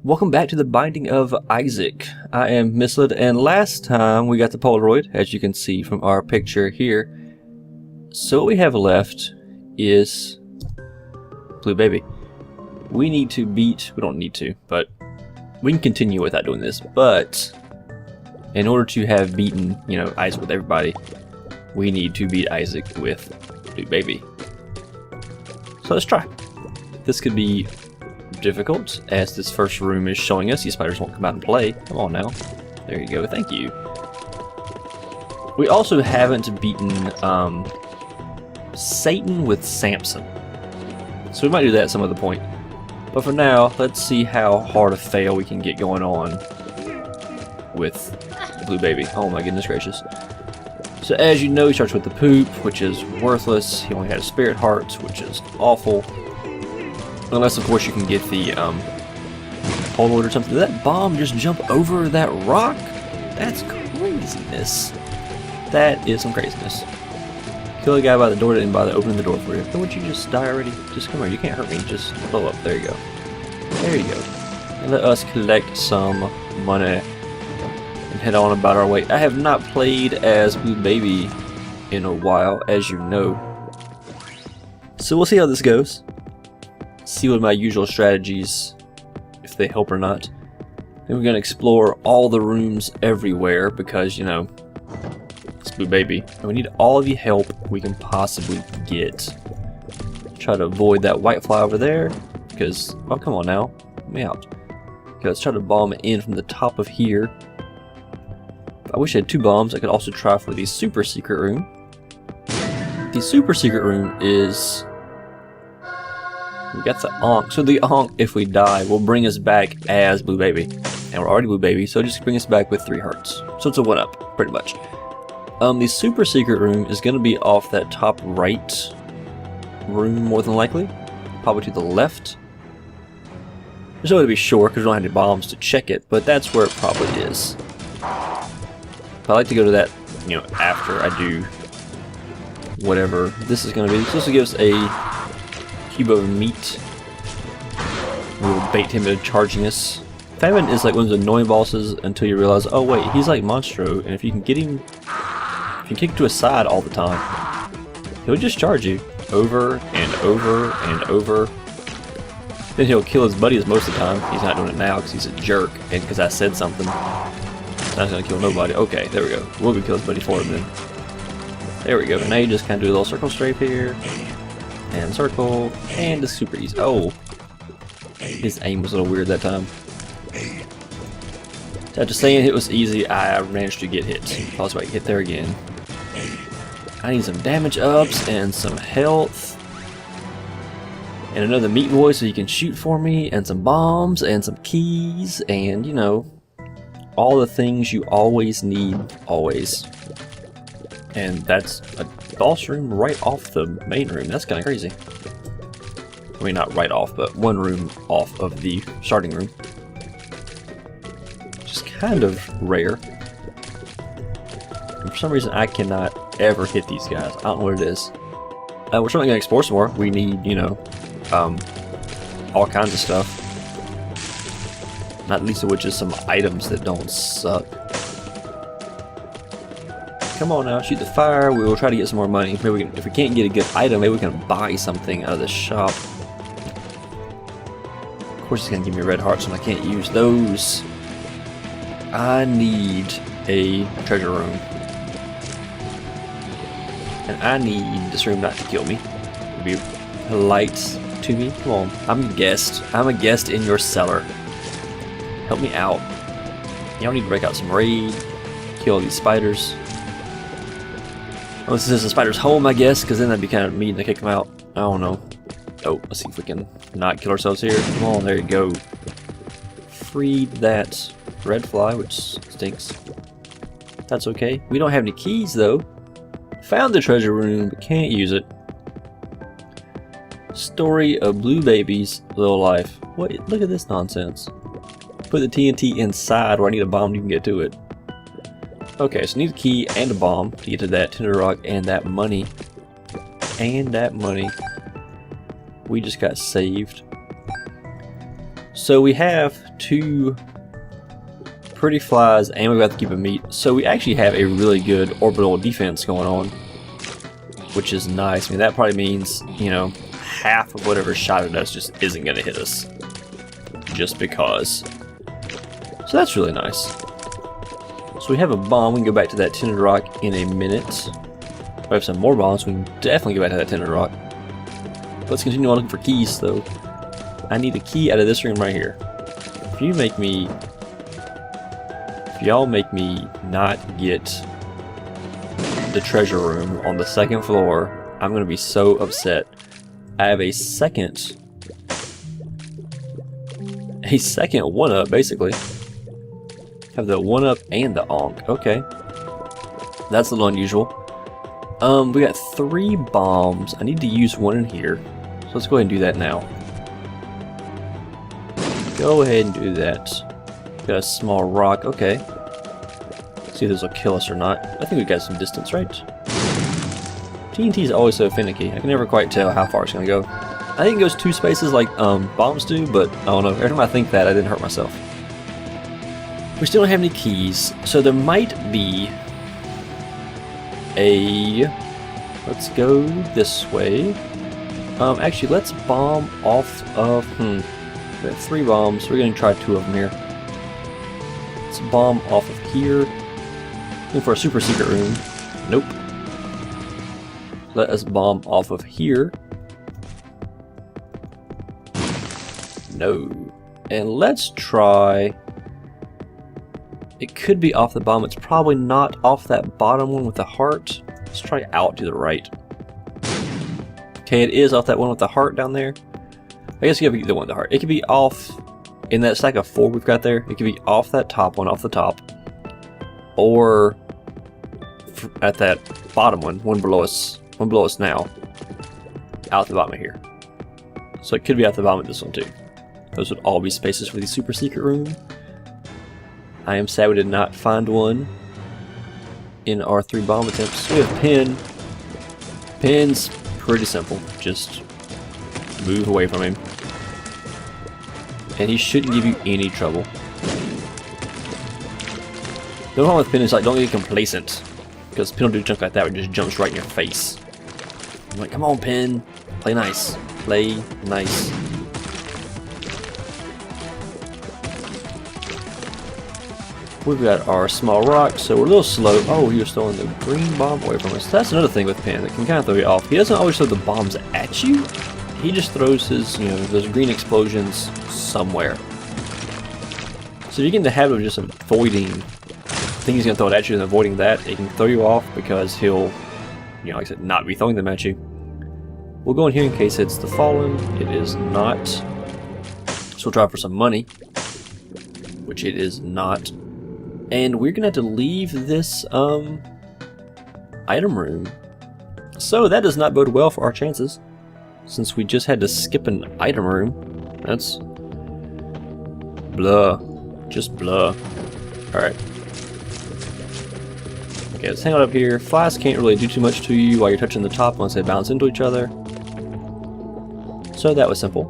Welcome back to the Binding of Isaac. I am Misled, and last time we got the Polaroid, as you can see from our picture here. So what we have left is Blue Baby. We need to beat, we don't need to, but we can continue without doing this, but in order to have beaten, Isaac with everybody, we need to beat Isaac with Blue Baby. So let's try. This could be difficult, as this first room is showing us. These spiders won't come out and play. Come on now. There you go. Thank you. We also haven't beaten Satan with Samson, so we might do that at some other point. But for now, let's see how hard a fail we can get going on with Blue Baby. Oh my goodness gracious. So as you know, he starts with the poop, which is worthless. He only has spirit hearts, which is awful. Unless, of course, you can get the Polaroid or something. Did that bomb just jump over that rock? That's craziness. That is some craziness. Kill the guy by the door and by opening the door for you. Would you just die already? Just come here. You can't hurt me. Just blow up. There you go. There you go. And let us collect some money and head on about our way. I have not played as Blue Baby in a while, as you know. So we'll see how this goes. See what my usual strategies, if they help or not. Then we're going to explore all the rooms everywhere because, it's Blue Baby. And we need all of the help we can possibly get. Try to avoid that white fly over there because, oh, come on now. Let me out. Okay, let's try to bomb in from the top of here. I wish I had 2 bombs. I could also try for the super secret room. The super secret room is... we got the Ankh. So the Ankh, if we die, will bring us back as Blue Baby. And we're already Blue Baby, so just bring us back with 3 hearts. So it's a 1-up, pretty much. The super secret room is going to be off that top right room, more than likely. Probably to the left. There's no way to be sure, because we don't have any bombs to check it, but that's where it probably is. But I like to go to that, after I do whatever this is going to be. So this will give us a cube of meat. We'll bait him into charging us. Famine is like one of those annoying bosses until you realize, oh wait, he's like Monstro, and if you can get him, if you kick him to a side all the time, he'll just charge you over and over and over. Then he'll kill his buddies most of the time. He's not doing it now because he's a jerk, and because I said something. He's not gonna kill nobody. Okay, there we go. We'll go kill his buddy for him then. There we go. And now you just kind of do a little circle strafe here. And circle, and the super easy. Oh, his aim was a little weird that time. So after saying it was easy, I managed to get hit. I was about to hit there again. I need some damage ups and some health. And another meat boy so you can shoot for me, and some bombs, and some keys, and all the things you always need, always. And that's a boss room right off the main room. That's kind of crazy. I mean, not right off, but 1 room off of the starting room. Which is kind of rare. And for some reason, I cannot ever hit these guys. I don't know what it is. We're certainly going to explore some more. We need, all kinds of stuff. Not least of which is some items that don't suck. Come on now, shoot the fire. We will try to get some more money. Maybe we can, if we can't get a good item, maybe we can buy something out of the shop. Of course, he's gonna give me red hearts, and I can't use those. I need a treasure room, and I need this room not to kill me. Be polite to me. Come on, I'm a guest. I'm a guest in your cellar. Help me out. Y'all need to break out some raid. Kill these spiders. Unless this is a spider's home, I guess, because then that'd be kind of mean to kick them out. I don't know. Oh, let's see if we can not kill ourselves here. Come on, there you go. Freed that red fly, which stinks. That's okay. We don't have any keys, though. Found the treasure room, but can't use it. Story of Blue Baby's little life. What? Look at this nonsense. Put the TNT inside where I need a bomb to even get to it. Okay, so I need a key and a bomb to get to that tinder rock and that money. And that money. We just got saved. So we have 2 pretty flies and we've got to keep a meat. So we actually have a really good orbital defense going on, which is nice. I mean, that probably means, you know, half of whatever shot at us just isn't going to hit us. Just because. So that's really nice. So we have a bomb. We can go back to that tinted rock in a minute. We have some more bombs. We can definitely go back to that tinted rock. Let's continue on looking for keys, though. I need a key out of this room right here. If y'all make me not get the treasure room on the 2nd floor, I'm gonna be so upset. I have a second 1-up, basically. Have the 1-up and the Ankh. Okay. That's a little unusual. We got 3 bombs. I need to use one in here. So let's go ahead and do that now. Go ahead and do that. Got a small rock. Okay. See if this will kill us or not. I think we got some distance, right? TNT is always so finicky. I can never quite tell how far it's gonna go. I think it goes 2 spaces like bombs do, but I don't know. Every time I think that, I didn't hurt myself. We still don't have any keys, so there might be a... Let's go this way. Actually, let's bomb off of... We have 3 bombs. We're gonna try 2 of them here. Let's bomb off of here. Looking for a super secret room. Nope. Let us bomb off of here. No. And let's try... It could be off the bomb. It's probably not off that bottom one with the heart. Let's try out to the right. Okay, it is off that one with the heart down there. I guess you have the one with the heart. It could be off in that stack of 4 we've got there. It could be off that top one, off the top. Or at that bottom one below us now. Out the bottom of here. So it could be out the bottom of this one too. Those would all be spaces for the super secret room. I am sad we did not find one in our 3 bomb attempts. We have Pin. Pin's pretty simple. Just move away from him. And he shouldn't give you any trouble. The problem with Pin is like, don't get complacent. Because Pin will do junk like that where it just jumps right in your face. I'm like, come on Pin. Play nice. Play nice. We've got our small rock, so we're a little slow. Oh, he was throwing the green bomb away from us. That's another thing with Pin that can kind of throw you off. He doesn't always throw the bombs at you. He just throws his, you know, those green explosions somewhere. So if you get in the habit of just avoiding things he's going to throw it at you and avoiding that, it can throw you off because he'll, you know, like I said, not be throwing them at you. We'll go in here in case it's the Fallen. It is not. So we'll try for some money, which it is not. And we're gonna have to leave this item room. So that does not bode well for our chances, since we just had to skip an item room. That's blah. Just blah. Alright. Okay, let's hang out up here. Flies can't really do too much to you while you're touching the top once they bounce into each other. So that was simple.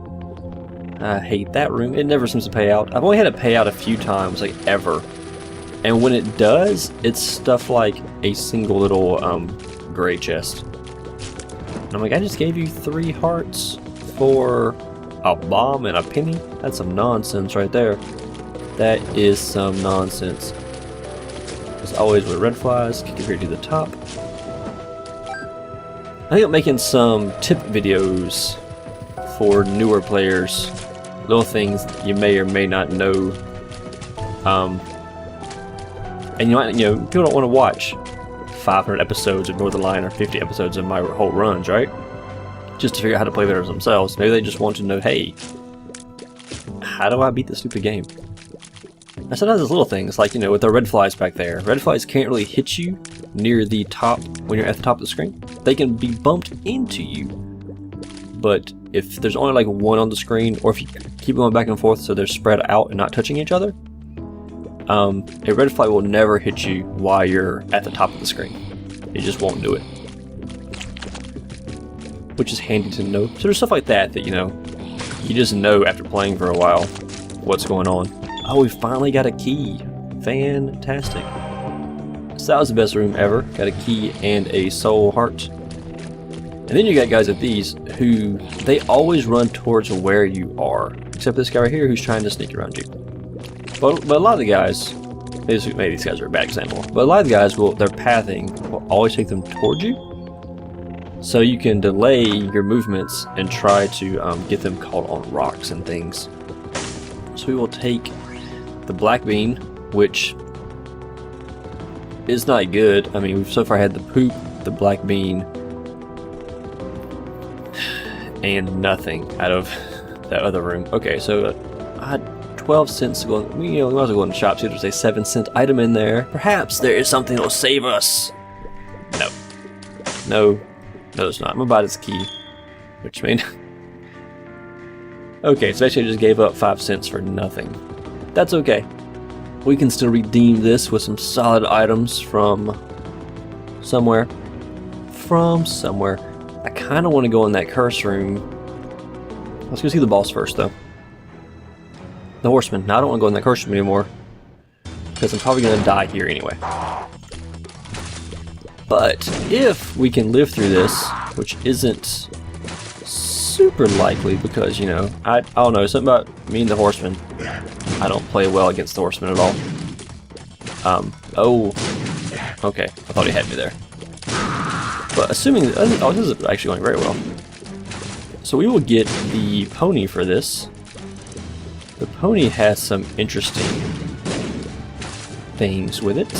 I hate that room. It never seems to pay out. I've only had it pay out a few times, like ever. And when it does, it's stuff like a single little gray chest. And I'm like, I just gave you 3 hearts for a bomb and a penny? That's some nonsense right there. That is some nonsense. As always with red flies, kick it here to the top. I think I'm making some tip videos for newer players. Little things you may or may not know. And you might, you know, people don't want to watch 500 episodes of Northernlion or 50 episodes of my whole runs, right? Just to figure out how to play better themselves. Maybe they just want to know, hey, how do I beat this stupid game? And sometimes it's little things, like, you know, with the red flies back there. Red flies can't really hit you near the top when you're at the top of the screen. They can be bumped into you. But if there's only like one on the screen, or if you keep going back and forth so they're spread out and not touching each other, a red fly will never hit you while you're at the top of the screen. It just won't do it. Which is handy to know. So there's stuff like that that, you know, you just know after playing for a while. what's going on. Oh, we finally got a key. Fantastic. So that was the best room ever. Got a key and a soul heart. And then you got guys like these who, they always run towards where you are. Except this guy right here who's trying to sneak around you. But a lot of the guys, maybe these guys are a bad example, but a lot of the guys, their pathing will always take them towards you. So you can delay your movements and try to get them caught on rocks and things. So we will take the black bean, which is not good. I mean, we've so far had the poop, the black bean, and nothing out of that other room. Okay, so I had 12 cents to go. We might as well go in the shop. See if there's a 7-cent item in there. Perhaps there is something that will save us. No. No, there's not. I'm gonna buy this key, which means. Okay, so actually I just gave up 5 cents for nothing. That's okay. We can still redeem this with some solid items from somewhere. I kind of want to go in that curse room. Let's go see the boss first, though. The horseman. Now I don't want to go in that curse room anymore, because I'm probably going to die here anyway. But if we can live through this, which isn't super likely, because, you know, I don't know, something about me and the horseman. I don't play well against the horseman at all. Oh, okay, I thought he had me there. But assuming, oh, this is actually going very well. So we will get the pony for this. The pony has some interesting things with it.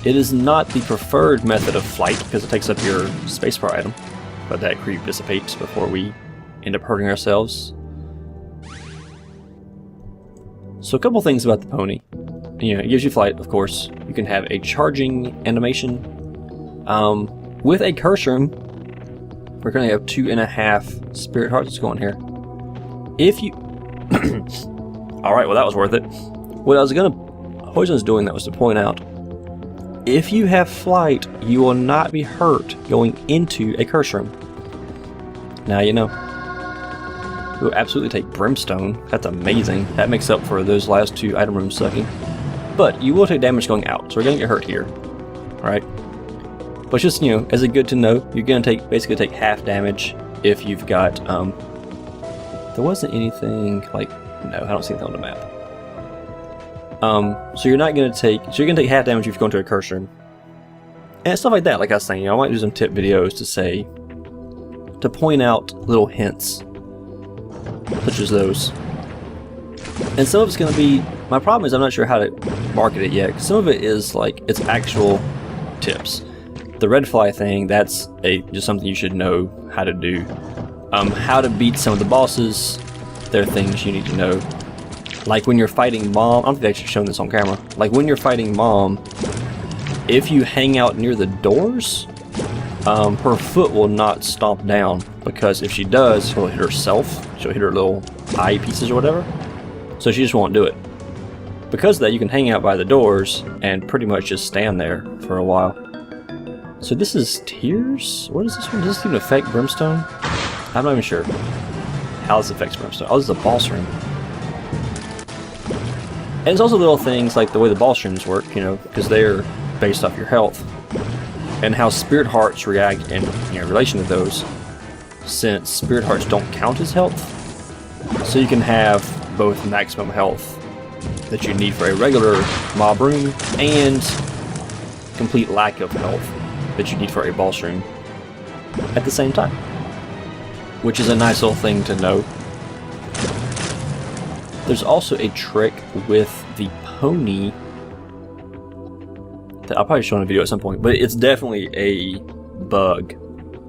It is not the preferred method of flight because it takes up your spacebar item, but that creep dissipates before we end up hurting ourselves. So a couple things about the pony. You know, it gives you flight, of course. You can have a charging animation. With a curse room, we're going to have 2.5 spirit hearts going here. If you... Alright, well that was worth it. What I was doing that was to point out, if you have flight, you will not be hurt going into a curse room. Now you know. We'll absolutely take brimstone. That's amazing. That makes up for those last 2 item rooms sucking. But you will take damage going out, so we're gonna get hurt here. Alright? But just, you know, as a good to know, you're gonna basically take half damage if you've got, there wasn't anything like, no, I don't see anything on the map. So you're gonna take half damage if you go into a curse room. And stuff like that, like I was saying, you know, I might do some tip videos to point out little hints. Such as those. And some of it's gonna be, my problem is I'm not sure how to market it yet, because some of it is like, it's actual tips. The red fly thing, that's just something you should know how to do. How to beat some of the bosses, there are things you need to know. Like when you're fighting Mom, I don't think I've actually shown this on camera. Like when you're fighting Mom, if you hang out near the doors, her foot will not stomp down, because if she does, she'll hit herself. She'll hit her little eye pieces or whatever. So she just won't do it. Because of that, you can hang out by the doors and pretty much just stand there for a while. So this is Tears? What is this one? Does this even affect Brimstone? I'm not even sure how this affects Brimstone. Oh, this is a boss room. And it's also little things like the way the boss rooms work, you know, because they're based off your health. And how Spirit Hearts react in relation to those, since Spirit Hearts don't count as health. So you can have both maximum health that you need for a regular mob room and complete lack of health that you need for a boss room at the same time. Which is a nice little thing to know. There's also a trick with the pony that I'll probably show in a video at some point, but it's definitely a bug.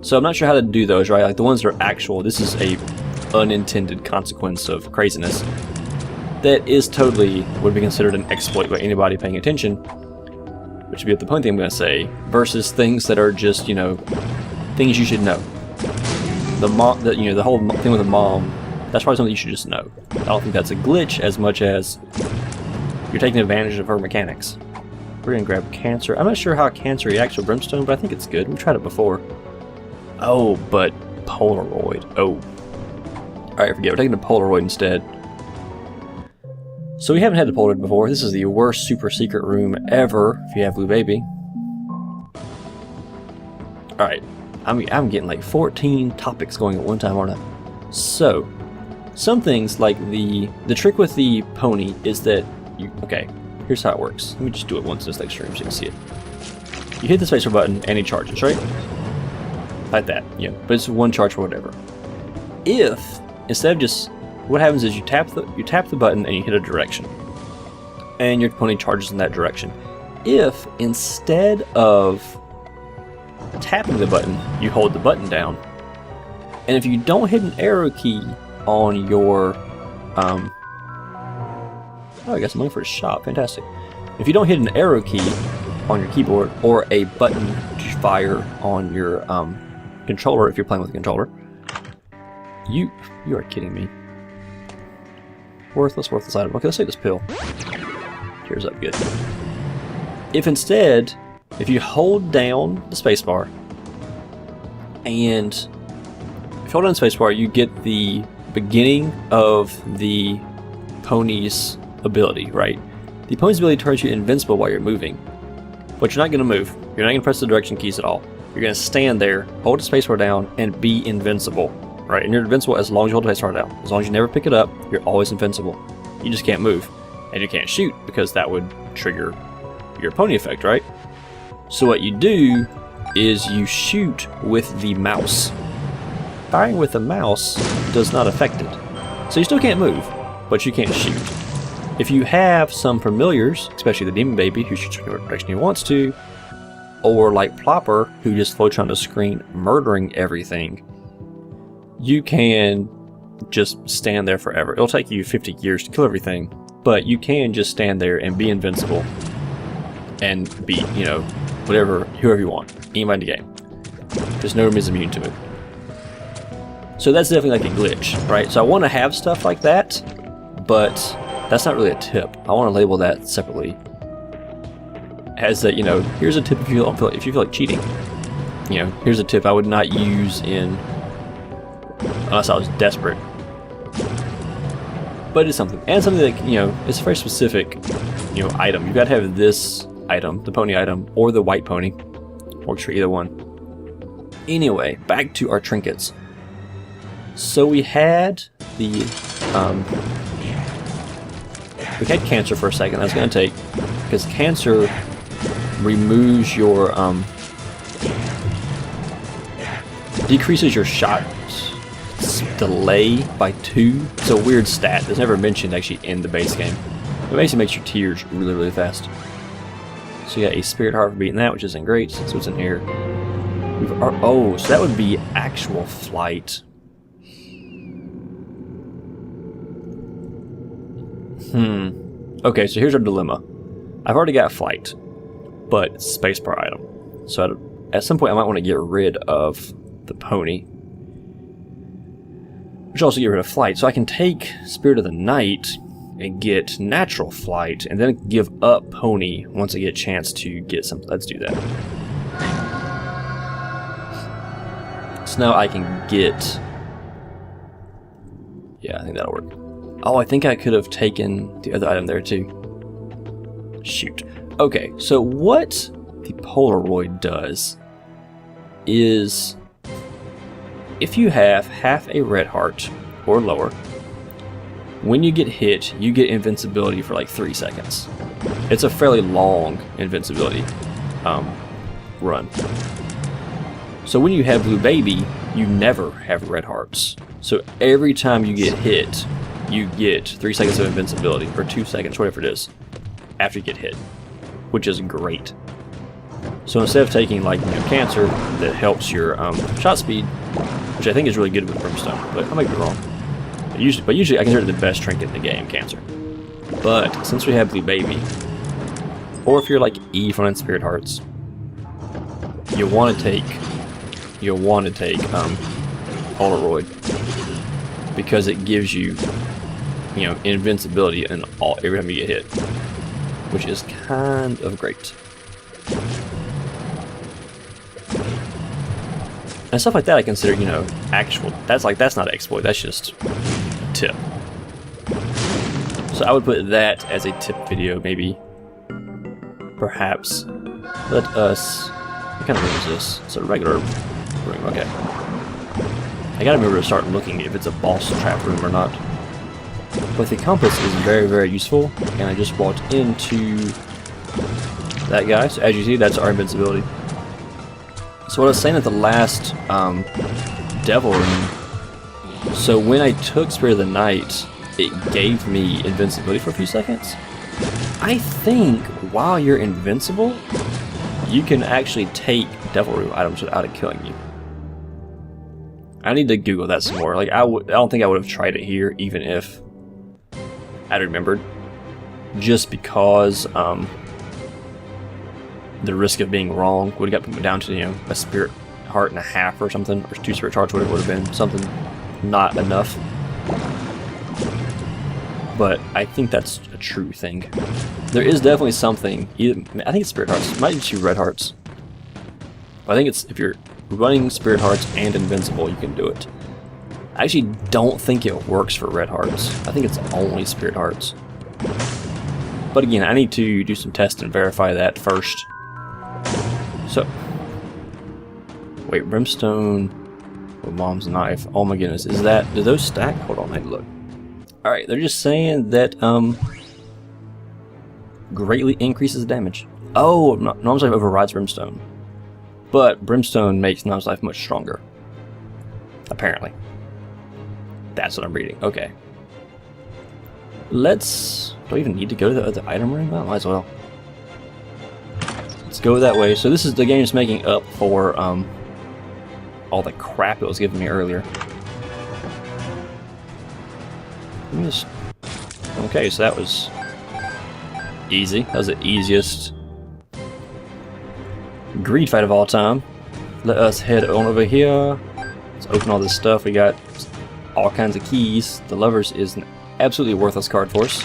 So I'm not sure how to do those, right? Like the ones that are actual, this is a unintended consequence of craziness. That is totally would be considered an exploit by anybody paying attention, which would be the pony thing I'm going to say, versus things that are just, you know, things you should know. The whole thing with the mom, that's probably something you should just know. I don't think that's a glitch as much as you're taking advantage of her mechanics. We're going to grab Cancer. I'm not sure how Cancer reacts with Brimstone, but I think it's good. We've tried it before. Oh, but Polaroid. Oh. Alright, forget it. We're taking the Polaroid instead. So we haven't had the Polaroid before. This is the worst super secret room ever if you have Blue Baby. Alright, I'm getting like 14 topics going at one time, aren't I? So, some things like the trick with the pony is that okay, here's how it works. Let me just do it once in this next stream so you can see it. You hit the spacebar button and he charges, right? Like that, yeah. But it's one charge or whatever. If instead of just what happens is you tap the button and you hit a direction, and your pony charges in that direction. If instead of tapping the button, you hold the button down, and if you don't hit an arrow key on your oh, I guess I'm looking for a shop. Fantastic. If you don't hit an arrow key on your keyboard or a button to fire on your controller, if you're playing with a controller, you are kidding me. Worthless item. Okay, let's take this pill. Tears up good. If you hold down the spacebar, and if you hold down the spacebar, you get the beginning of the pony's ability, right? The pony's ability turns you invincible while you're moving, but you're not going to move. You're not going to press the direction keys at all. You're going to stand there, hold the spacebar down, and be invincible. Right, and you're invincible as long as you hold the spacebar down. As long as you never pick it up, you're always invincible. You just can't move. And you can't shoot, because that would trigger your pony effect, right? So what you do is you shoot with the mouse. Firing with the mouse does not affect it. So you still can't move, but you can't shoot. If you have some familiars, especially the Demon Baby, who shoots in whatever direction he wants to, or like Plopper, who just floats around the screen murdering everything, you can just stand there forever. It'll take you 50 years to kill everything, but you can just stand there and be invincible and beat, whoever you want. Anybody in the game. Because no room is immune to it. So that's definitely like a glitch, right? So I want to have stuff like that, but that's not really a tip. I want to label that separately. As that, here's a tip if you feel like cheating. Here's a tip I would not use unless I was desperate. But it's something. And something that, it's a very specific, item. You've got to have this item, the pony item, or the white pony. Works for either one. Anyway, back to our trinkets. So we had we had cancer for a second. That's going to take, because cancer removes your, decreases your shot delay by 2. It's a weird stat that's never mentioned actually in the base game. It basically makes your tears really, really fast. So you got a Spirit Heart for beating that, which isn't great. So what's in here? So that would be actual flight. Okay, so here's our dilemma. I've already got flight, but it's a spacebar item. So at some point I might want to get rid of the pony, which also get rid of flight. So I can take Spirit of the Night and get natural flight, and then give up pony once I get a chance to get something. Let's do that. So now I can get... Yeah, I think that'll work. Oh, I think I could have taken the other item there too. Shoot. Okay, so what the Polaroid does is, if you have half a red heart or lower, when you get hit, you get invincibility for like 3 seconds. It's a fairly long invincibility run. So when you have Blue Baby, you never have red hearts. So every time you get hit, you get 3 seconds of invincibility, or 2 seconds, whatever it is, after you get hit, which is great. So instead of taking like cancer that helps your shot speed, which I think is really good with Brimstone, but I might be wrong. But usually I consider it the best trinket in the game, cancer. But since we have Blue Baby, or if you're like Eve on Spirit Hearts, you'll want to take Polaroid, because it gives you invincibility in every time you get hit, which is kind of great. And stuff like that I consider, actual. That's not an exploit. That's just a tip. So I would put that as a tip video, maybe. Perhaps. Let us... What kind of room is this? It's a regular room, okay. I gotta remember to start looking if it's a boss trap room or not. But the compass is very, very useful, and I just walked into that guy. So as you see, that's our invincibility. So what I was saying at the last devil room, so when I took Spirit of the Night, it gave me invincibility for a few seconds. I think while you're invincible, you can actually take devil room items without it killing you. I need to Google that some more. Like I don't think I would have tried it here, even if I'd remembered. Just because the risk of being wrong would have got me down to, you know, a spirit heart and a half or something, or 2 spirit hearts, whatever it would have been, something not enough. But I think that's a true thing. There is definitely something. I think it's spirit hearts. It might be 2 red hearts. I think it's if you're running spirit hearts and invincible, you can do it. I actually don't think it works for red hearts. I think it's only spirit hearts. But again, I need to do some tests and verify that first. So, wait, brimstone with mom's knife. Oh my goodness, is that? Do those stack? Hold on, I need to look. All right, they're just saying that greatly increases damage. Oh, Nom's Life overrides brimstone. But brimstone makes Nom's Life much stronger. Apparently. That's what I'm reading. Okay. Let's... Do I even need to go to the other item room? Well, might as well. Let's go that way. So this is the game's making up for all the crap it was giving me earlier. Let me just... Okay, so that was easy. That was the easiest greed fight of all time. Let us head on over here. Let's open all this stuff. We got all kinds of keys. The Lovers is an absolutely worthless card for us.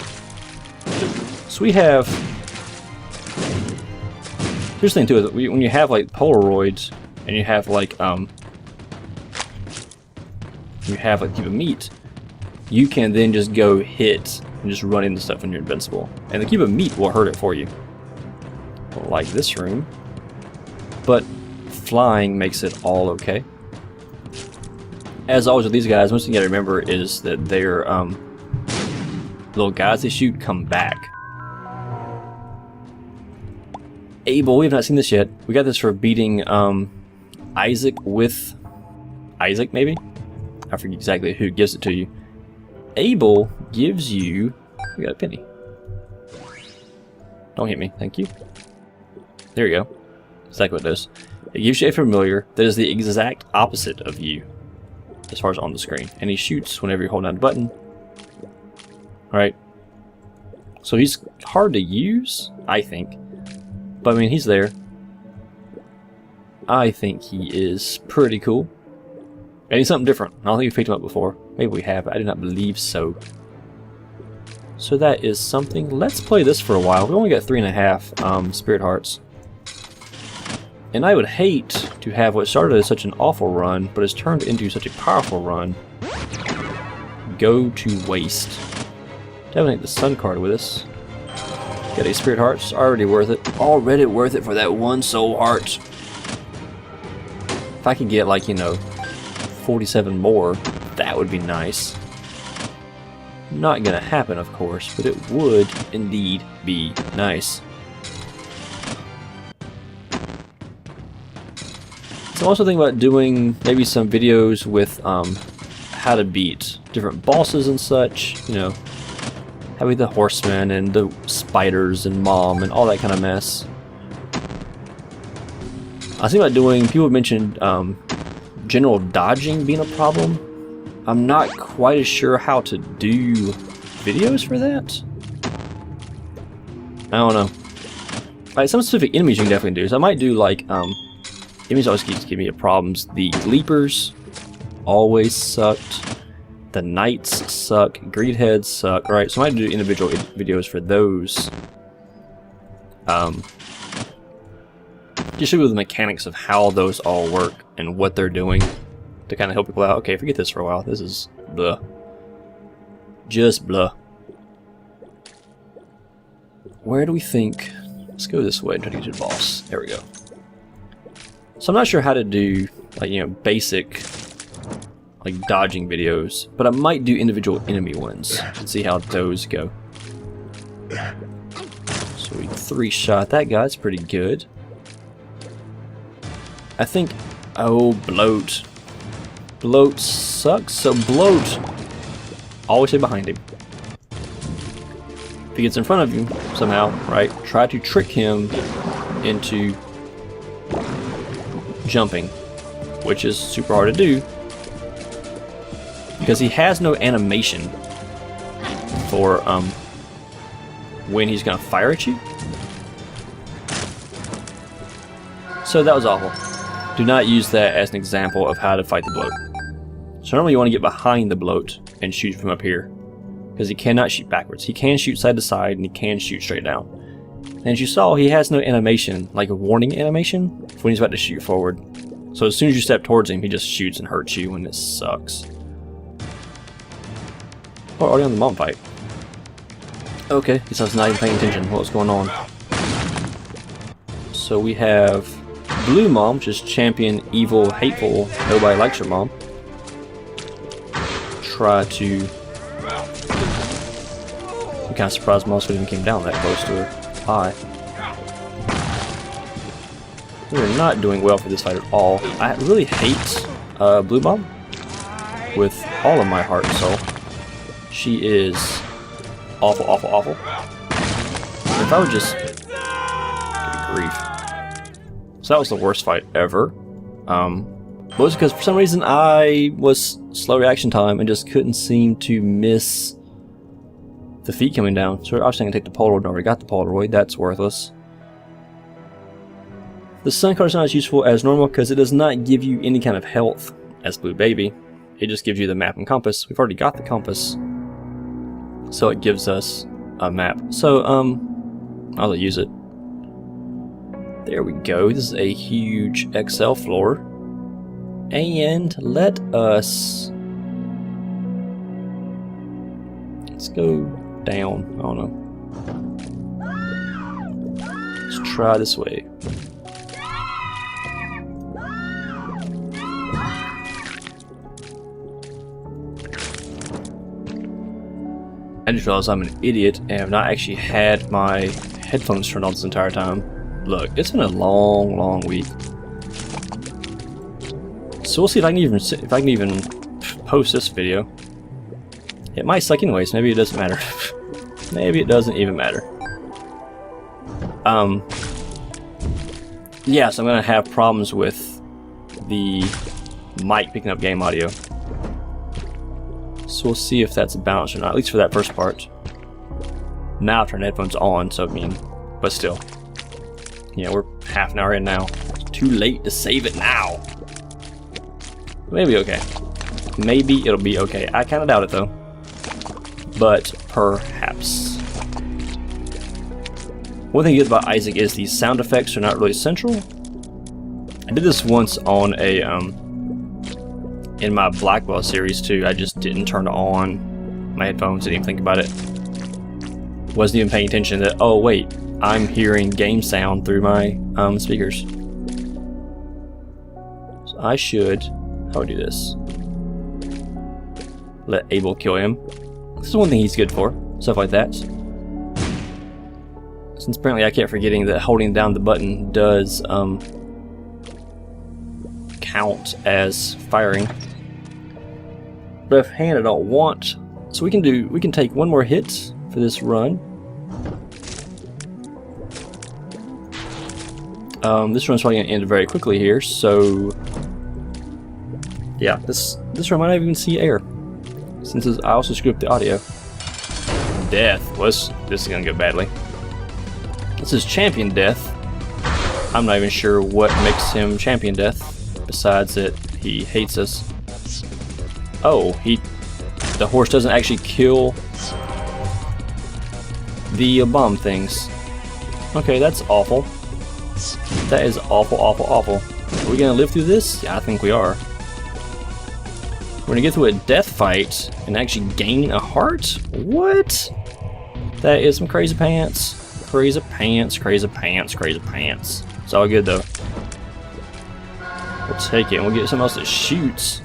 So we have... Here's the thing too, is when you have like Polaroids, and you have like Cube of Meat, you can then just go hit and just run into stuff when you're invincible. And the Cube of Meat will hurt it for you. Like this room. But flying makes it all okay. As always with these guys, one thing you gotta remember is that their little guys they shoot come back. Abel, we have not seen this yet. We got this for beating Isaac with Isaac, maybe? I forget exactly who gives it to you. Abel gives you... We got a penny. Don't hit me, thank you. There you go. Exactly what it does. It gives you a familiar that is the exact opposite of you, as far as on the screen. And he shoots whenever you hold down the button. Alright. So he's hard to use, I think. But I mean, he's there. I think he is pretty cool. And he's something different. I don't think we've picked him up before. Maybe we have, but I do not believe so. So that is something. Let's play this for a while. We only got 3.5 Spirit Hearts. And I would hate to have what started as such an awful run, but has turned into such a powerful run, go to waste. Definitely take the Sun card with us. Got a Spirit Heart, it's already worth it. Already worth it for that one Soul Heart. If I could get, like, you know, 47 more, that would be nice. Not gonna happen, of course, but it would indeed be nice. So I'm also thinking about doing maybe some videos with how to beat different bosses and such, you know, having the horsemen and the spiders and mom and all that kind of mess. I was thinking about doing, people have mentioned general dodging being a problem. I'm not quite as sure how to do videos for that. I don't know. Like some specific enemies you can definitely do. So I might do like enemies always keeps giving me problems. The Leapers always sucked. The Knights suck. Greedheads suck. Right, so I might do individual videos for those. Just show you the mechanics of how those all work and what they're doing to kind of help people out. Okay, forget this for a while. This is blah. Just blah. where do we think? Let's go this way and try to get to the boss. There we go. So I'm not sure how to do, like, you know, basic, like, dodging videos, but I might do individual enemy ones and see how those go. So we 3-shot that guy. That's pretty good. I think. Oh, bloat. Bloat sucks. So bloat. Always stay behind him. If he gets in front of you somehow, right? Try to trick him into jumping, which is super hard to do because he has no animation for when he's gonna fire at you. So that was awful. Do not use that as an example of how to fight the bloat. So normally you want to get behind the bloat and shoot from up here, because he cannot shoot backwards. He can shoot side to side and he can shoot straight down. And as you saw, he has no animation, like a warning animation, when he's about to shoot forward. So as soon as you step towards him, he just shoots and hurts you, and it sucks. Oh, already on the mom fight. Okay, guess I was not even paying attention what was going on. So we have Blue Mom, which is champion, evil, hateful, nobody likes your mom. Try to... I'm kind of surprised Moss even came down that close to her eye. We're not doing well for this fight at all. I really hate Blue Mom with all of my heart and soul. She is awful, awful, awful. If I would just... Good grief. So that was the worst fight ever. Was because for some reason I was slow reaction time and just couldn't seem to miss the feet coming down. So I was going to take the Polaroid. I already got the Polaroid. That's worthless. The Sun card is not as useful as normal because it does not give you any kind of health as Blue Baby. It just gives you the map and compass. We've already got the compass, so it gives us a map. So I'll use it. There we go. This is a huge XL floor, and let's go down. I don't know. Let's try this way. I just realized I'm an idiot and have not actually had my headphones turned on this entire time. Look, it's been a long, long week. So we'll see if I can even post this video. It might suck anyways. Maybe it doesn't matter. Maybe it doesn't even matter. Yeah, so I'm gonna have problems with the mic picking up game audio. So we'll see if that's balanced or not, at least for that first part. Now I'll turn headphones on, so I mean, but still. Yeah, we're half an hour in now. It's too late to save it now. Maybe okay. Maybe it'll be okay. I kind of doubt it though. But perhaps. One thing good about Isaac is these sound effects are not really central. I did this once on a in my Blackwell series too. I just didn't turn on my headphones, didn't even think about it. Wasn't even paying attention that, oh wait, I'm hearing game sound through my speakers. So I should, how do I do this? Let Abel kill him. This is one thing he's good for, stuff like that. Since apparently I kept forgetting that holding down the button does count as firing. Left hand I don't want, so we can take one more hit for this run. This run's probably gonna end very quickly here, so yeah, this run might not even see air, since I also screwed up the audio. Death was this is gonna go badly. This is Champion Death. I'm not even sure what makes him Champion Death, besides that he hates us. Oh, the horse doesn't actually kill the bomb things. Okay, that's awful. That is awful, awful, awful. Are we gonna live through this? Yeah, I think we are. We're gonna get through a death fight and actually gain a heart? What? That is some crazy pants. Crazy pants, crazy pants, crazy pants. It's all good though. We'll take it and we'll get something else that shoots.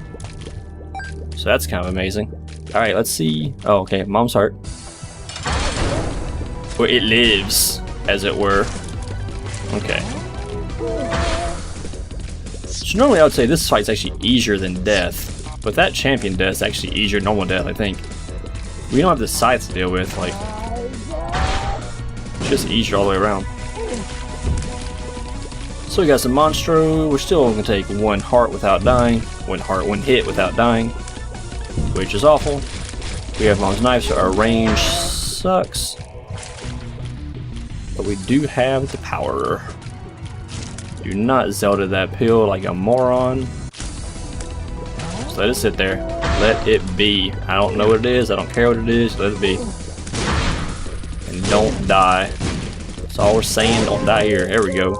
So that's kind of amazing. Alright, let's see. Oh, okay, Mom's heart. Well, it lives, as it were. Okay. So normally I would say this fight's actually easier than death. But that champion death is actually easier than normal death, I think. We don't have the scythe to deal with, like... It's just easier all the way around. So we got some Monstro. We're still going to take 1 heart without dying. 1 hit without dying. Which is awful. We have Mom's knife, so our range sucks. But we do have the power. Do not Zelda that pill like a moron. Just let it sit there. Let it be. I don't know what it is. I don't care what it is. Let it be. And don't die. That's all we're saying. Don't die here. There we go.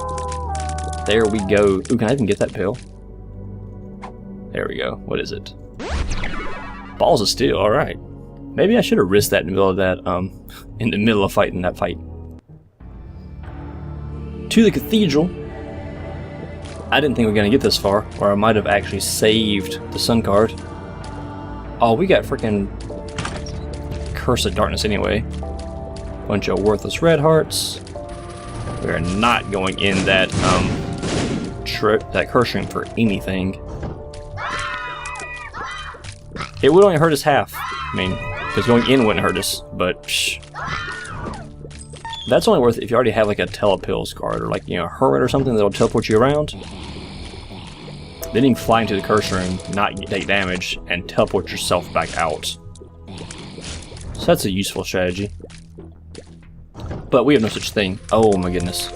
There we go. Ooh, can I even get that pill? There we go. What is it? Balls of Steel. Alright. Maybe I should have risked that in the middle of that, in the middle of fighting that fight. To the cathedral. I didn't think we were going to get this far, or I might have actually saved the sun card. Oh, we got freaking Curse of Darkness anyway. Bunch of worthless red hearts. We are not going in that that curse ring for anything. It would only hurt us half. I mean, because going in wouldn't hurt us, but shh. That's only worth it if you already have like a Telepills card or like, you know, a Hermit or something that'll teleport you around. Then you can fly into the curse room, not take damage, and teleport yourself back out. So that's a useful strategy. But we have no such thing. Oh my goodness.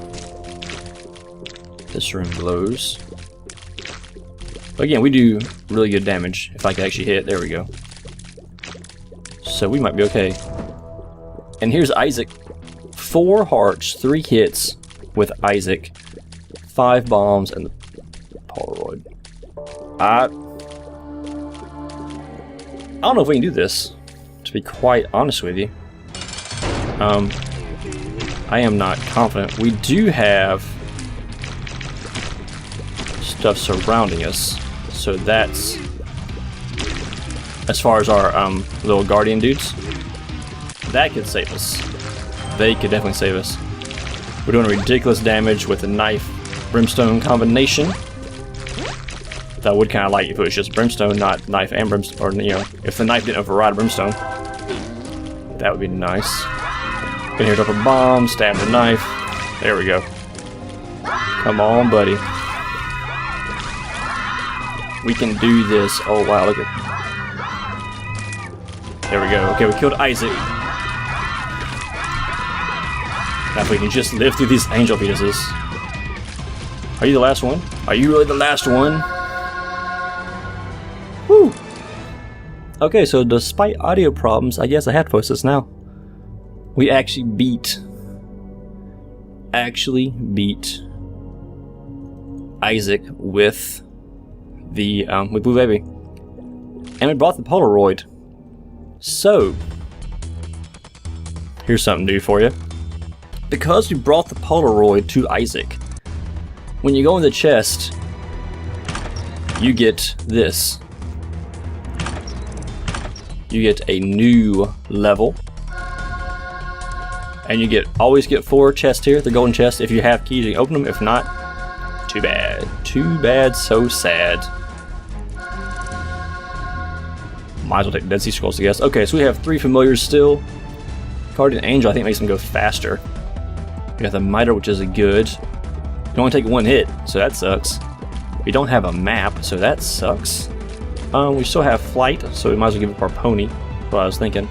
This room glows. But again, we do really good damage if I can actually hit. There we go. So we might be okay. And here's Isaac. 4 hearts, 3 hits with Isaac, 5 bombs, and the Polaroid. I don't know if we can do this, to be quite honest with you. I am not confident. We do have stuff surrounding us, so that's as far as our little guardian dudes. That could save us. They could definitely save us. We're doing ridiculous damage with the knife brimstone combination. That would kind of like if it was just brimstone, not knife and brimstone, or you know, if the knife didn't override brimstone. That would be nice. Can here, drop a bomb, stab the knife. There we go. Come on, buddy. We can do this. Oh wow, look at. There we go. Okay, we killed Isaac. Now if we can just live through these angel fetuses. Are you the last one? Are you really the last one? Woo! Okay, so despite audio problems, I guess I have to post this now. We actually beat Isaac with the with Blue Baby, and we brought the Polaroid. So here's something new for you. Because we brought the Polaroid to Isaac, when you go in the chest, you get this. You get a new level. And you always get 4 chests here, the golden chests. If you have keys, you can open them. If not, too bad. Too bad, so sad. Might as well take the Dead Sea Scrolls, I guess. Okay, so we have 3 familiars still. Guardian Angel, I think, makes them go faster. We got the Miter, which is a good. You only take 1 hit, so that sucks. We don't have a map, so that sucks. We still have flight, so we might as well give up our pony. That's what I was thinking.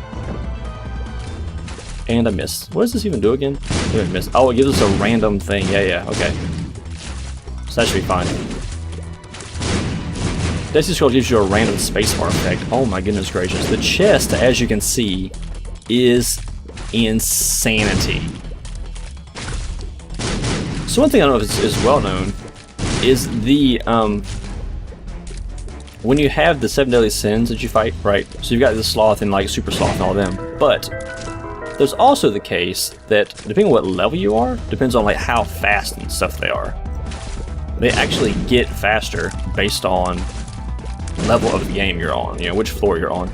And I missed. What does this even do again? I missed. Oh, it gives us a random thing. Yeah, okay. So that should be fine. Dead Sea Scroll gives you a random spacebar effect. Oh my goodness gracious. The chest, as you can see, is insanity. So one thing I don't know if is well known is the when you have the 7 deadly sins that you fight, right? So you've got the sloth and like super sloth and all of them, but There's also the case that depending on what level you are, depends on like how fast and stuff they are. They actually get faster based on level of the game you're on, you know, which floor you're on.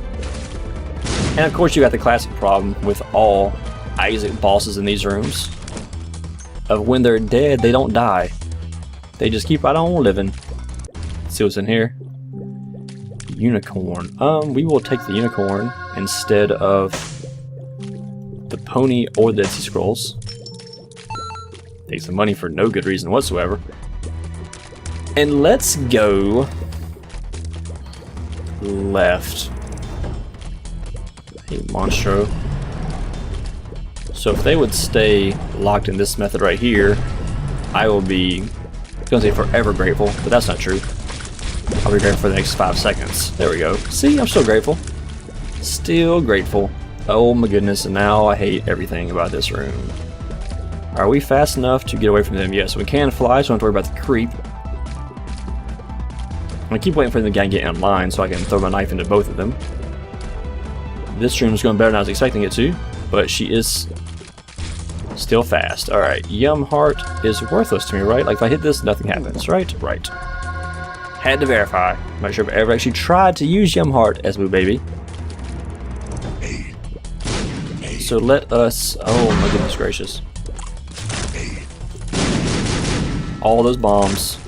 And of course you got the classic problem with all Isaac bosses in these rooms of when they're dead, they don't die. They just keep right on living. Let's see what's in here. Unicorn. We will take the unicorn instead of the pony or the Dead Sea Scrolls. Take some money for no good reason whatsoever. And let's go left. Hey, Monstro. So if they would stay locked in this method right here, I will be, I was gonna say forever grateful, but that's not true. I'll be grateful for the next 5 seconds. There we go. See, I'm still grateful. Still grateful. Oh my goodness, and now I hate everything about this room. Are we fast enough to get away from them? Yes, we can fly, so I don't have to worry about the creep. I'm gonna keep waiting for them to get in line so I can throw my knife into both of them. This room is going better than I was expecting it to, but she is still fast. Alright, Yum Heart is worthless to me, right? Like if I hit this, nothing happens, right? Right. Had to verify. Not sure if I ever actually tried to use Yum Heart as Blue Baby. So let us... Oh my goodness gracious. All those bombs.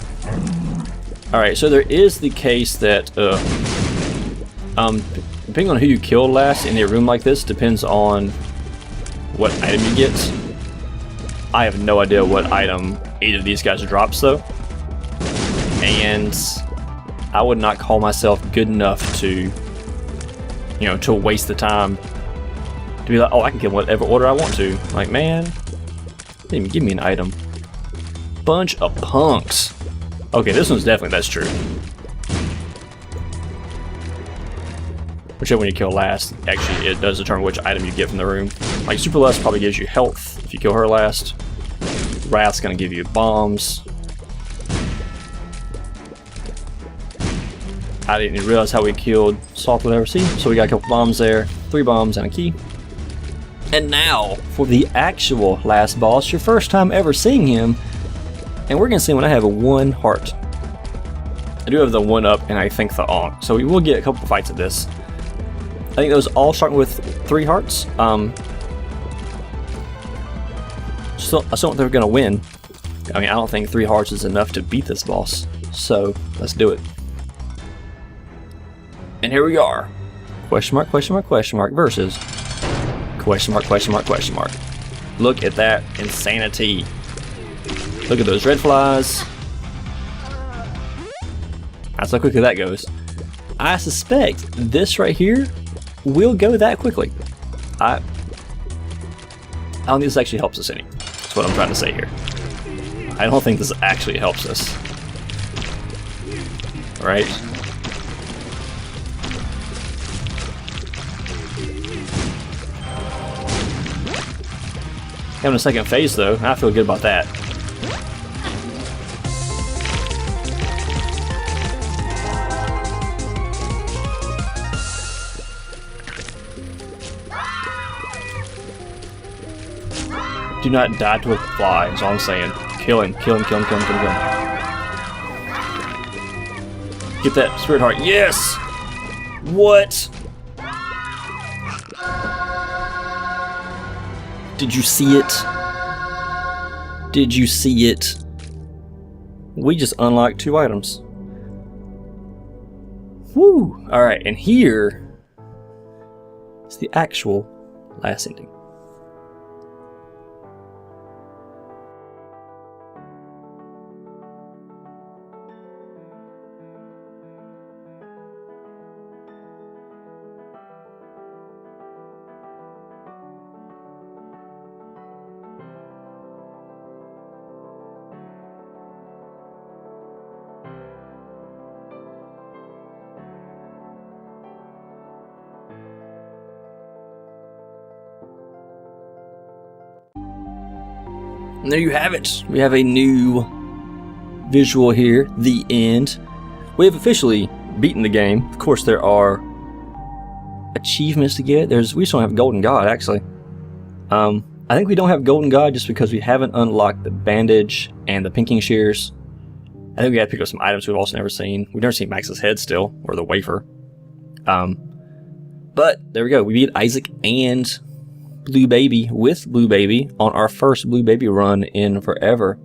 Alright, so there is the case that... depending on who you kill last in a room like this, depends on what item you get. I have no idea what item either of these guys drops though. And I would not call myself good enough to, you know, to waste the time to be like, oh, I can kill whatever order I want to. Like, man, didn't even give me an item. Bunch of punks. Okay, this one's definitely, that's true. Whichever one you kill last, actually, it does determine which item you get from the room. Like, Super Lust probably gives you health if you kill her last. Wrath's gonna give you bombs. I didn't even realize how we killed Salt whatever. See? So we got a couple bombs there, 3 bombs and a key. And now, for the actual last boss, your first time ever seeing him. And we're gonna see when I have a 1 heart. I do have the 1-up and I think the Ankh, so we will get a couple fights of this. I think those all start with 3 hearts. I still don't think they're gonna win. I mean, I don't think 3 hearts is enough to beat this boss. So let's do it. And here we are. Question mark, question mark, question mark versus question mark, question mark, question mark. Look at that insanity. Look at those red flies. That's how quickly that goes. I suspect this right here will go that quickly. I don't think this actually helps us any. That's what I'm trying to say here. I don't think this actually helps us. Right? Having a second phase though, I feel good about that. Do not die to a fly, is all I'm saying. Kill him, kill him, kill him, kill him, kill him, kill him. Get that spirit heart. Yes! What? Did you see it? Did you see it? We just unlocked 2 items. Woo! Alright, and here is the actual last ending. And there you have it. We have a new visual here, the end. We have officially beaten the game. Of course, there are achievements to get. We just don't have Golden God, actually. I think we don't have Golden God just because we haven't unlocked the bandage and the pinking shears. I think we gotta pick up some items we've also never seen. We've never seen Max's head still, or the wafer. But there we go. We beat Isaac and Blue Baby with Blue Baby on our first Blue Baby run in forever.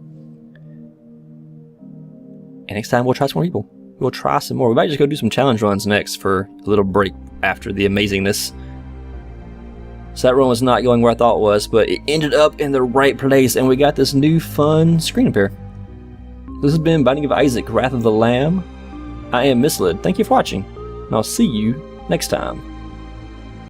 And next time we'll try some more people. We'll try some more. We might just go do some challenge runs next for a little break after the amazingness. So that run was not going where I thought it was, but it ended up in the right place, and we got this new fun screen appear. This has been Binding of Isaac, Wrath of the Lamb. I am Misled. Thank you for watching, and I'll see you next time.